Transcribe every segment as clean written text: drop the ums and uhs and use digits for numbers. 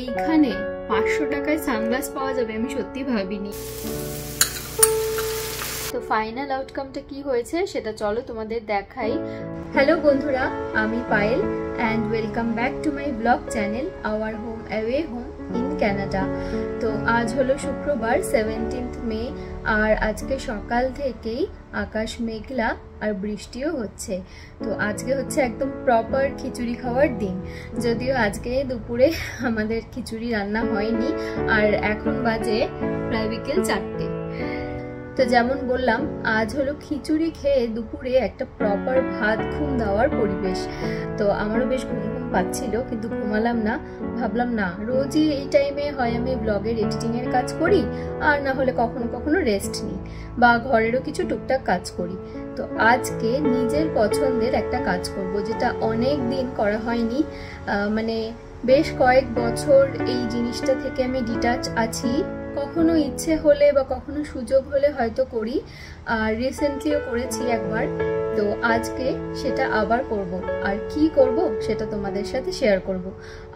এইখানে 500 টাকায় সানগ্লাস পাওয়া যাবে আমি সত্যি ভাবিনি। তো ফাইনাল আউটকামটা কি হয়েছে সেটা চলো তোমাদের দেখাই। হ্যালো বন্ধুরা, আমি Payel and welcome back to my blog channel our home away home in Canada. তো আজ হলো শুক্রবার 17 মে, আর আজকে সকাল থেকেই আকাশ মেঘলা আর বৃষ্টিও হচ্ছে। তো আজকে হচ্ছে একদম প্রপার খিচুড়ি খাওয়ার দিন। যদিও আজকে দুপুরে আমাদের খিচুড়ি রান্না হয়নি, আর এখন বাজে প্রায় বিকেল 4টে। তো যেমন বললাম, আজ হলো খিচুড়ি খেয়ে দুপুরে একটা প্রপার ভাত ঘুম দেওয়ার পরিবেশ। তো আমারও বেশ ঘুম ঘুম পাচ্ছিল, কিন্তু ঘুমালাম না। ভাবলাম না, রোজই এই টাইমে হয় আমি ব্লগের এডিটিংয়ের কাজ করি, আর না হলে কখনো কখনো রেস্ট নিই বা ঘরেরও কিছু টুকটাক কাজ করি। তো আজকে নিজের পছন্দের একটা কাজ করব, যেটা অনেক দিন করা হয়নি। মানে বেশ কয়েক বছর এই জিনিসটা থেকে আমি ডিটাচ আছি। কখনো ইচ্ছে হলে বা কখনো সুযোগ হলে হয়তো করি, আর রিসেন্টলিও করেছি একবার। তো আজকে সেটা আবার করব, আর কি করব সেটা তোমাদের সাথে শেয়ার করব।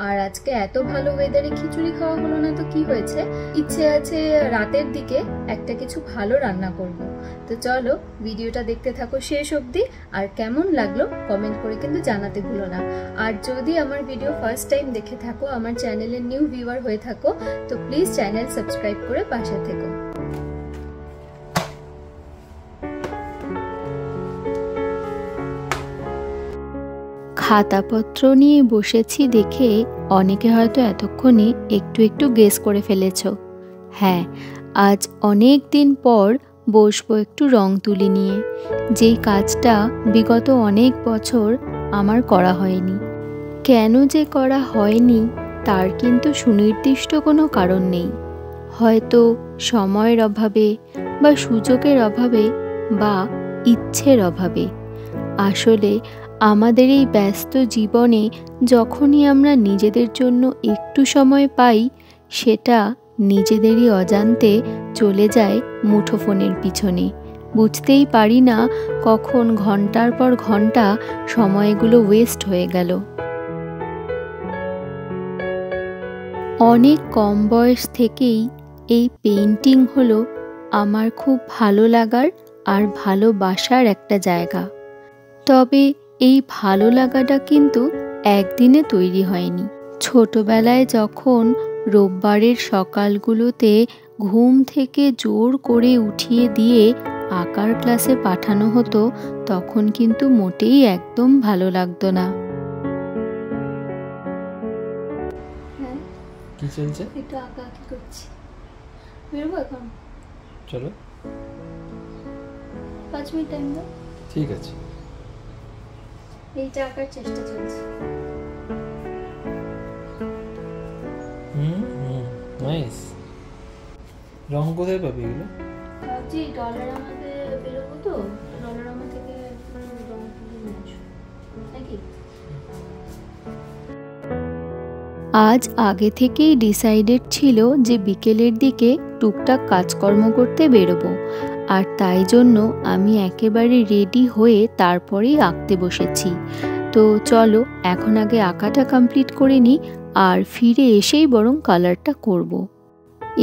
আর আজকে এত ভালো ওয়েদারে খিচুড়ি খাওয়া হলো না তো কি হয়েছে, ইচ্ছে আছে রাতের দিকে একটা কিছু ভালো রান্না করব। তো চলো ভিডিওটা দেখতে থাকো শেষ অবধি, আর কেমন লাগলো কমেন্ট করে কিন্তু জানাতে ভুলো না। আর যদি আমার ভিডিও ফার্স্ট টাইম দেখে থাকো, আমার চ্যানেলের নিউ ভিউয়ার হয়ে থাকো, তো প্লিজ চ্যানেল সাবস্ক্রাইব করে পাশে থেকো। খাতাপত্র নিয়ে বসেছি দেখে অনেকে হয়তো এতক্ষণে একটু একটু গেস করে ফেলেছ। হ্যাঁ, আজ অনেক দিন পর বসবো একটু রং তুলি নিয়ে, যেই কাজটা বিগত অনেক বছর আমার করা হয়নি। কেন যে করা হয়নি তার কিন্তু সুনির্দিষ্ট কোনো কারণ নেই। হয়তো সময়ের অভাবে বা সুযোগের অভাবে বা ইচ্ছের অভাবে। আসলে আমাদের এই ব্যস্ত জীবনে যখনই আমরা নিজেদের জন্য একটু সময় পাই, সেটা নিজেদেরই অজান্তে চলে যায় মুঠোফোনের পিছনে। বুঝতেই পারি না কখন ঘন্টার পর ঘন্টা সময়গুলো ওয়েস্ট হয়ে গেল। অনেক কম বয়স থেকেই এই পেইন্টিং হলো আমার খুব ভালো লাগার আর ভালোবাসার একটা জায়গা। তবে এই ভালো লাগাটা কিন্তু একদিনে তৈরি হয়নি। ছোটবেলায় যখন রোববারের সকালগুলোতে ঘুম থেকে জোর করে উঠিয়ে দিয়ে আঁকার ক্লাসে পাঠানো হতো, তখন কিন্তু মোটেই একদম ভালো লাগতো না। কি চলছে? একটু আঁকা আঁকি করছি। বেরোবো এখন? চলো, 5 মিনিট টাইম দাও। ঠিক আছে। এইটা আঁকার চেষ্টা চলছে। নাইস। রং কোথায় পাবি এগুলো? ভাবছি ডলারামাতে বেরোবো, তো ডলারামা থেকে রং তুলে নিয়ে আসবো নাকি। আজ আগে থেকেই ডিসাইডেড ছিল যে বিকেলের দিকে টুকটাক কাজকর্ম করতে বেরোবো, আর তাই জন্য আমি একেবারে রেডি হয়ে তারপরেই আঁকতে বসেছি। তো চলো এখন আগে আঁকাটা কমপ্লিট করে নিই, আর ফিরে এসেই বরং কালারটা করব।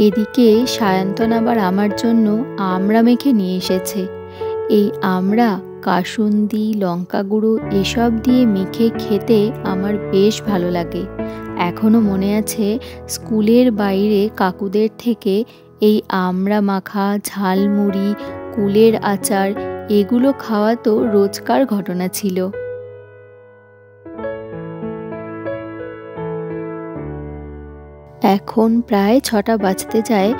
এদিকে সায়ন্তন আবার আমার জন্য আমড়া মেখে নিয়ে এসেছে। এই আমড়া কাসুন্দি, লঙ্কা গুঁড়ো এসব দিয়ে মেখে খেতে আমার বেশ ভালো লাগে। এখনও মনে আছে স্কুলের বাইরে কাকুদের থেকে এই আমড়া মাখা, ঝালমুড়ি, কুলের আচার এগুলো খাওয়া তো রোজকার ঘটনা ছিল। এখন প্রায় 6টা বাজতে যায়,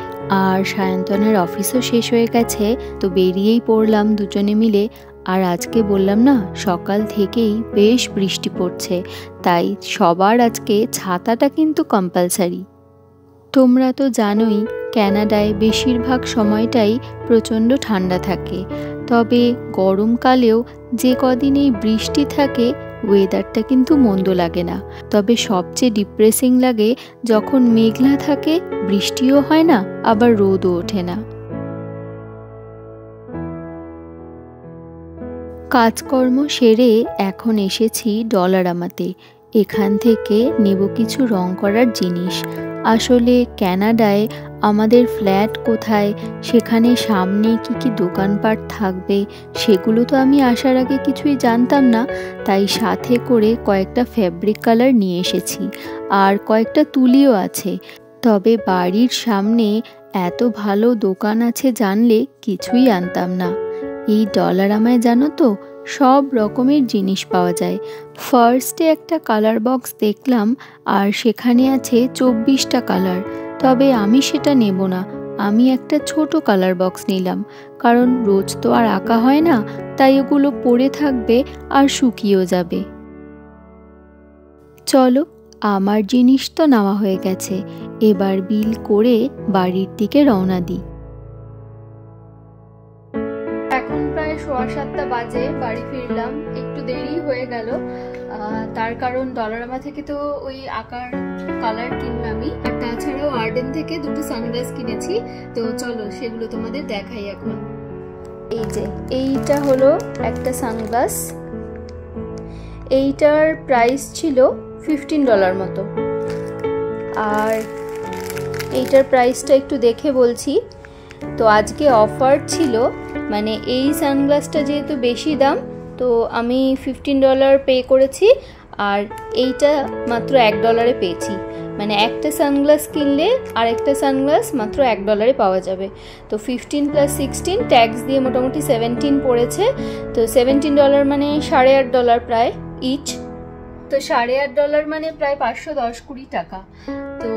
আর সায়ন্তনের অফিসও শেষ হয়ে গেছে। তো বেরিয়েই পড়লাম দুজনে মিলে। আর আজকে বললাম না, সকাল থেকেই বেশ বৃষ্টি পড়ছে, তাই সবার আজকে ছাতাটা কিন্তু কম্পালসারি। তোমরা তো জানোই ক্যানাডায় বেশিরভাগ সময়টাই প্রচণ্ড ঠান্ডা থাকে, তবে গরমকালেও যে কদিন এই বৃষ্টি থাকে ওয়েদারটা কিন্তু মন্দ লাগে না। তবে সবচেয়ে ডিপ্রেসিং লাগে যখন মেঘলা থাকে, বৃষ্টিও হয় না আবার রোদও ওঠে না। কাজকর্ম সেরে এখন এসেছি ডলারামাতে। এখান থেকে নেব কিছু রং করার জিনিস। আসলে কানাডায় আমাদের ফ্ল্যাট কোথায়, সেখানে সামনে কি কি দোকানপাট থাকবে সেগুলো তো আমি আসার আগে কিছুই জানতাম না। তাই সাথে করে কয়েকটা ফ্যাব্রিক কালার নিয়ে এসেছি, আর কয়েকটা তুলিও আছে। তবে বাড়ির সামনে এত ভালো দোকান আছে জানলে কিছুই আনতাম না। এই ডলারামায় জানো তো সব রকমের জিনিস পাওয়া যায়। ফার্স্টে একটা কালার বক্স দেখলাম, আর সেখানে আছে 24টা কালার। তবে আমি সেটা নেব না, আমি একটা ছোট কালার বক্স নিলাম, কারণ রোজ তো আর আঁকা হয় না, তাই ওগুলো পড়ে থাকবে আর শুকিয়েও যাবে। চলো, আমার জিনিস তো নেওয়া হয়ে গেছে, এবার বিল করে বাড়ির দিকে রওনা দিই। এখন প্রায় 7:15 বাজে, বাড়ি ফিরলাম। একটু দেরি হয়ে গেল, তার কারণ ডলারামা থেকে তো ওই আঁকার কালার কিনলামই, আর তাছাড়াও আর্ডেন থেকে দুটো সানগ্লাস কিনেছি। তো চলো সেগুলো তোমাদের দেখাই এখন। এই যে এইটা হলো একটা সানগ্লাস, এইটার প্রাইস ছিল $15 মতো, আর এইটার প্রাইসটা একটু দেখে বলছি। তো আজকে অফার ছিল, মানে এই সানগ্লাসটা যেহেতু বেশি দাম, তো আমি $15 পে করেছি, আর এইটা মাত্র $1 পেয়েছি। মানে একটা সানগ্লাস কিনলে আর একটা সানগ্লাস মাত্র $1 পাওয়া যাবে। তো 15 + 16 ট্যাক্স দিয়ে মোটামুটি 17 পড়েছে। তো $17 মানে $8.5 প্রায় ইচ। তো $8.5 মানে প্রায় 510-20 টাকা। তো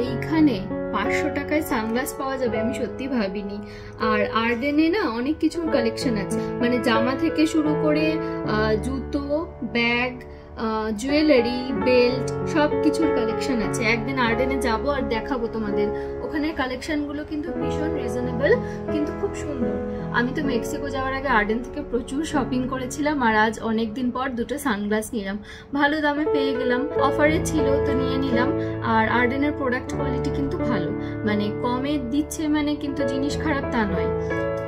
এইখানে 500 টাকায় সানগ্লাস পাওয়া যাবে আমি সত্যি ভাবিনি। আর আর্ডেনে না অনেক কিছুর কালেকশন আছে, মানে জামা থেকে শুরু করে জুতো, ব্যাগ, জুয়েলারি, বেল্ট, সব কিছুর কালেকশন আছে। একদিন আর্ডেনে যাব আর দেখাবো তোমাদের। ওখানের কালেকশনগুলো কিন্তু ভীষণ রিজনেবল, কিন্তু খুব সুন্দর। আমি তো মেক্সিকো যাওয়ার আগে আর্ডেন থেকে প্রচুর শপিং করেছিলাম, আর আজ অনেকদিন পর দুটো সানগ্লাস নিলাম, ভালো দামে পেয়ে গেলাম, অফারে ছিল তো নিয়ে নিলাম। আর আর্ডেনের প্রোডাক্ট কোয়ালিটি কিন্তু ভালো, মানে কমে দিচ্ছে মানে কিন্তু জিনিস খারাপ তা নয়।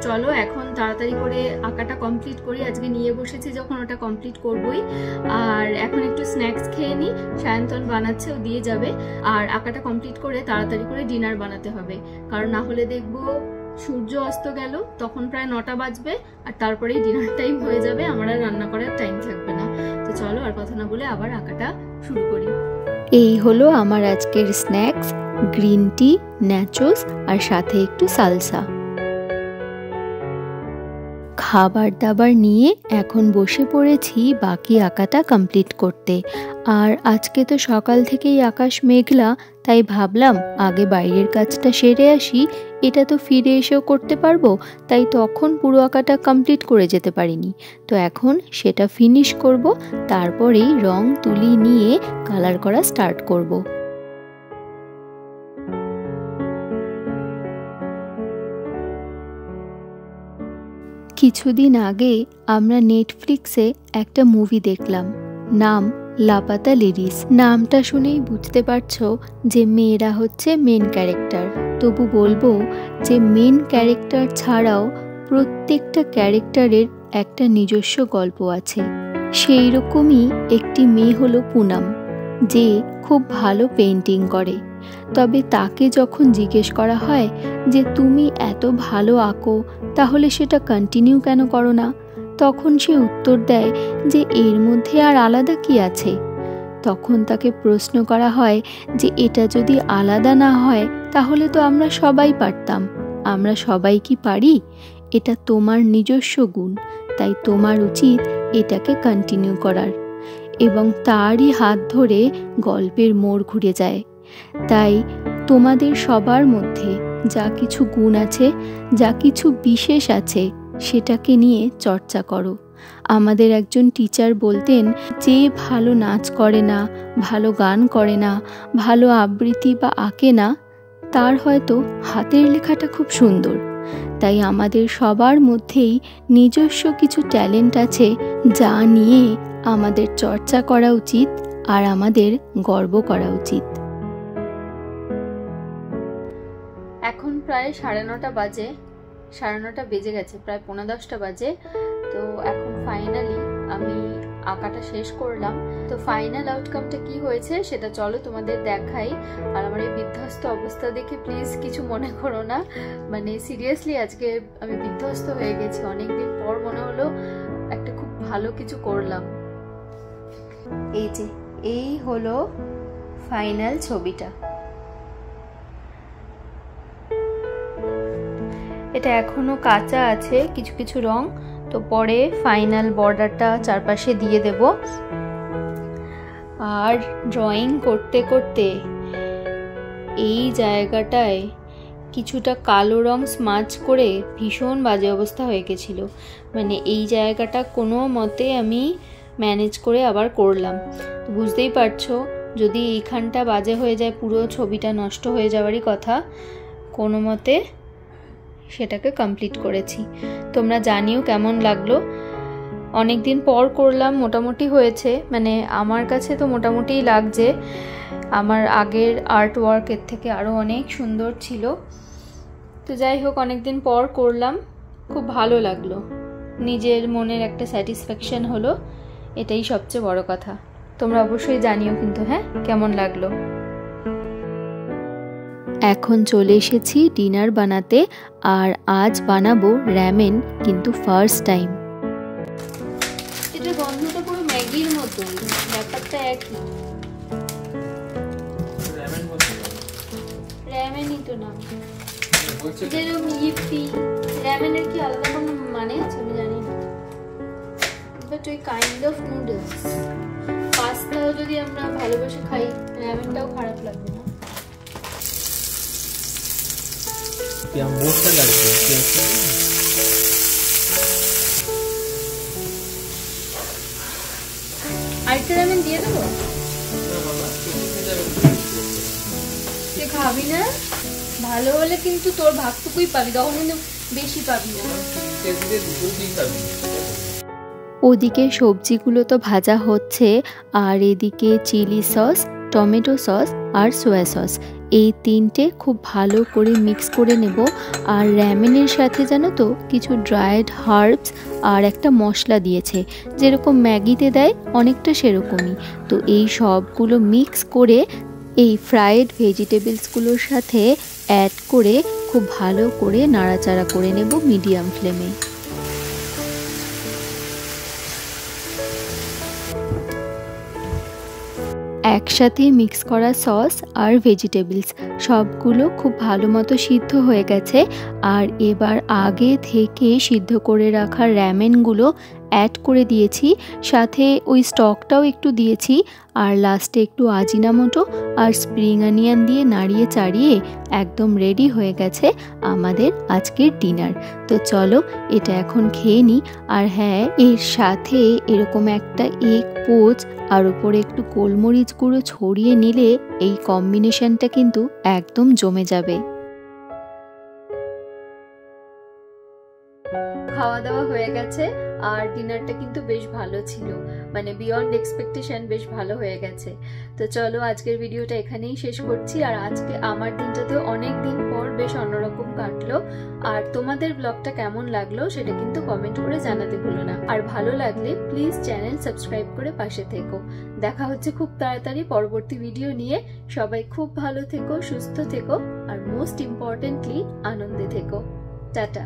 চলো এখন তাড়াতাড়ি করে আঁকাটা কমপ্লিট করি, আজকে নিয়ে বসেছি যখন ওটা কমপ্লিট করবই। আর এখন একটু স্ন্যাক্স খেয়ে নিই, সায়ন্তন বানাচ্ছে, ও দিয়ে যাবে। আর আঁকাটা কমপ্লিট করে তাড়াতাড়ি করে ডিনার বানাতে হবে, কারণ না হলে দেখবো সূর্য অস্ত গেল, তখন প্রায় 9টা বাজবে, আর তারপরেই ডিনার টাইম হয়ে যাবে, আমার আর রান্না করার টাইম থাকবে না। তো চলো আর কথা না বলে আবার আঁকাটা শুরু করি। এই হলো আমার আজকের স্ন্যাক্স, গ্রিন টি, ন্যাচোস, আর সাথে একটু সালসা। খাবার দাবার নিয়ে এখন বসে পড়েছি বাকি আঁকাটা কমপ্লিট করতে। আর আজকে তো সকাল থেকেই আকাশ মেঘলা, তাই ভাবলাম আগে বাইরের কাজটা সেরে আসি, এটা তো ফিরে এসেও করতে পারবো, তাই তখন পুরো আঁকাটা কমপ্লিট করে যেতে পারিনি। তো এখন সেটা ফিনিশ করব, তারপরেই রং তুলি নিয়ে কালার করা স্টার্ট করব। কিছুদিন আগে আমরা নেটফ্লিক্সে একটা মুভি দেখলাম, নাম লাপাতা লিরিস। নামটা শুনেই বুঝতে পারছো যে মেয়েরা হচ্ছে মেন ক্যারেক্টার। তবু বলবো যে মেন ক্যারেক্টার ছাড়াও প্রত্যেকটা ক্যারেক্টারের একটা নিজস্ব গল্প আছে। সেই রকমই একটি মেয়ে হলো পুনাম, যে খুব ভালো পেইন্টিং করে। তবে তাকে যখন জিজ্ঞেস করা হয় যে তুমি এত ভালো আঁকো, তাহলে সেটা কন্টিনিউ কেন করো না, তখন সে উত্তর দেয় যে এর মধ্যে আর আলাদা কি আছে। তখন তাকে প্রশ্ন করা হয় যে এটা যদি আলাদা না হয় তাহলে তো আমরা সবাই পারতাম, আমরা সবাই কি পারি? এটা তোমার নিজস্ব গুণ, তাই তোমার উচিত এটাকে কন্টিনিউ করার। এবং তারই হাত ধরে গল্পের মোড় ঘুরে যায়। তাই তোমাদের সবার মধ্যে যা কিছু গুণ আছে, যা কিছু বিশেষ আছে, সেটাকে নিয়ে চর্চা করো। আমাদের একজন টিচার বলতেন, যে ভালো নাচ করে না, ভালো গান করে না, ভালো আবৃত্তি বা আঁকে না, তার হয়তো হাতের লেখাটা খুব সুন্দর। তাই আমাদের সবার মধ্যেই নিজস্ব কিছু ট্যালেন্ট আছে, যা নিয়ে আমাদের চর্চা করা উচিত আর আমাদের গর্ব করা উচিত। এখন প্রায় 9:30 বাজে, 9:30 বেজে গেছে, প্রায় 9:45 বাজে। তো এখন ফাইনালি আমি আঁকাটা শেষ করলাম। তো ফাইনাল আউটকামটা কি হয়েছে সেটা চলো তোমাদের দেখাই। আর আমার এই বিধ্বস্ত অবস্থা দেখে প্লিজ কিছু মনে করো না, মানে সিরিয়াসলি আজকে আমি বিধ্বস্ত হয়ে গেছি। অনেকদিন পর মনে হলো একটা খুব ভালো কিছু করলাম। এই যে এই হলো ফাইনাল ছবিটা। এটা এখনো কাঁচা আছে কিছু কিছু রং, তো পরে ফাইনাল বর্ডারটা চারপাশে দিয়ে দেব। আর ড্রয়িং করতে করতে এই জায়গাটায় কিছুটা কালো রং স্মাচ করে ভীষণ বাজে অবস্থা হয়ে গেছিল। মানে এই জায়গাটা কোনো মতে আমি ম্যানেজ করে আবার করলাম। তো বুঝতেই পারছো, যদি এইখানটা বাজে হয়ে যায় পুরো ছবিটা নষ্ট হয়ে যাওয়ারই কথা। কোনো মতে সেটাকে কমপ্লিট করেছি। তোমরা জানিও কেমন লাগলো। অনেক দিন পর করলাম, মোটামুটি হয়েছে, মানে আমার কাছে তো মোটামুটিই লাগছে। আমার আগের আর্ট ওয়ার্কের থেকে আরও অনেক সুন্দর ছিল। তো যাই হোক, অনেক দিন পর করলাম, খুব ভালো লাগলো, নিজের মনের একটা স্যাটিসফ্যাকশন হলো, এটাই সবচেয়ে বড় কথা। তোমরা অবশ্যই জানিও কিন্তু, হ্যাঁ, কেমন লাগলো। এখন চলে এসেছি ডিনার বানাতে, আর আজ বানাবো র্যামেন, কিন্তু ফার্স্ট টাইম। এটা গন্ধটা পুরো ম্যাগির মতো, ব্যাপারটা একই। র্যামেনই তো নাম, যেরকম ইপি। র্যামেনের কি আলাদা কোনো মানে আছে আমি জানি না, বাট ওই কাইন্ড অফ নুডলস। পাস্তাও যদি আমরা ভালোবেসে খাই, র্যামেনটাও খারাপ লাগবে না। আরেকটা র্যামেন দিয়ে দেবো? তুই খাবি না? ভালো হলে কিন্তু তোর ভাগটুকুই পাবি, তখন কিন্তু বেশি পাবি না। ওদিকে সবজিগুলো তো ভাজা হচ্ছে, আর এদিকে চিলি সস, টমেটো সস আর সোয়া সস, এই তিনটে খুব ভালো করে মিক্স করে নেব। আর র্যামেনের সাথে জানো তো কিছু ড্রাইড হার্বস আর একটা মশলা দিয়েছে, যেরকম ম্যাগিতে দেয় অনেকটা সেরকমই। তো এই সবগুলো মিক্স করে এই ফ্রাইড ভেজিটেবলসগুলোর সাথে অ্যাড করে খুব ভালো করে নাড়াচাড়া করে নেব মিডিয়াম ফ্লেমে। একসাথে মিক্স করা সস আর ভেজিটেবলস সবগুলো খুব ভালো মতো সিদ্ধ হয়ে গেছে। আর এবার আগে থেকে সিদ্ধ করে রাখা র্যামেনগুলো অ্যাড করে দিয়েছি, সাথে ওই স্টকটাও একটু দিয়েছি, আর লাস্টে একটু আজিনামোটো আর স্প্রিং অনিয়ন দিয়ে নাড়িয়ে চাড়িয়ে একদম রেডি হয়ে গেছে আমাদের আজকের ডিনার। তো চলো এটা এখন খেয়ে নিই। আর হ্যাঁ, এর সাথে এরকম একটা এগ পোচ আর উপরে একটু গোলমরিচ গুঁড়ো ছড়িয়ে নিলে এই কম্বিনেশনটা কিন্তু একদম জমে যাবে। খাওয়া দাওয়া হয়ে গেছে, আর ডিনারটা কিন্তু বেশ ভালো ছিল, মানে বিয়ন্ড এক্সপেকটেশন, বেশ ভালো হয়ে গেছে। তো চলো আজকের ভিডিওটা এখানেই শেষ করছি। আর আজকে আমার দিনটাতে অনেক দিন পর বেশ অন্যরকম কাটলো। আর তোমাদের ব্লগটা কেমন লাগলো সেটা কিন্তু কমেন্ট করে জানাতে ভুলো না। আর ভালো লাগলে প্লিজ চ্যানেল সাবস্ক্রাইব করে পাশে থেকো। দেখা হচ্ছে খুব তাড়াতাড়ি পরবর্তী ভিডিও নিয়ে। সবাই খুব ভালো থেকো, সুস্থ থেকো, আর মোস্ট ইম্পর্টেন্টলি আনন্দে থেকো। টাটা।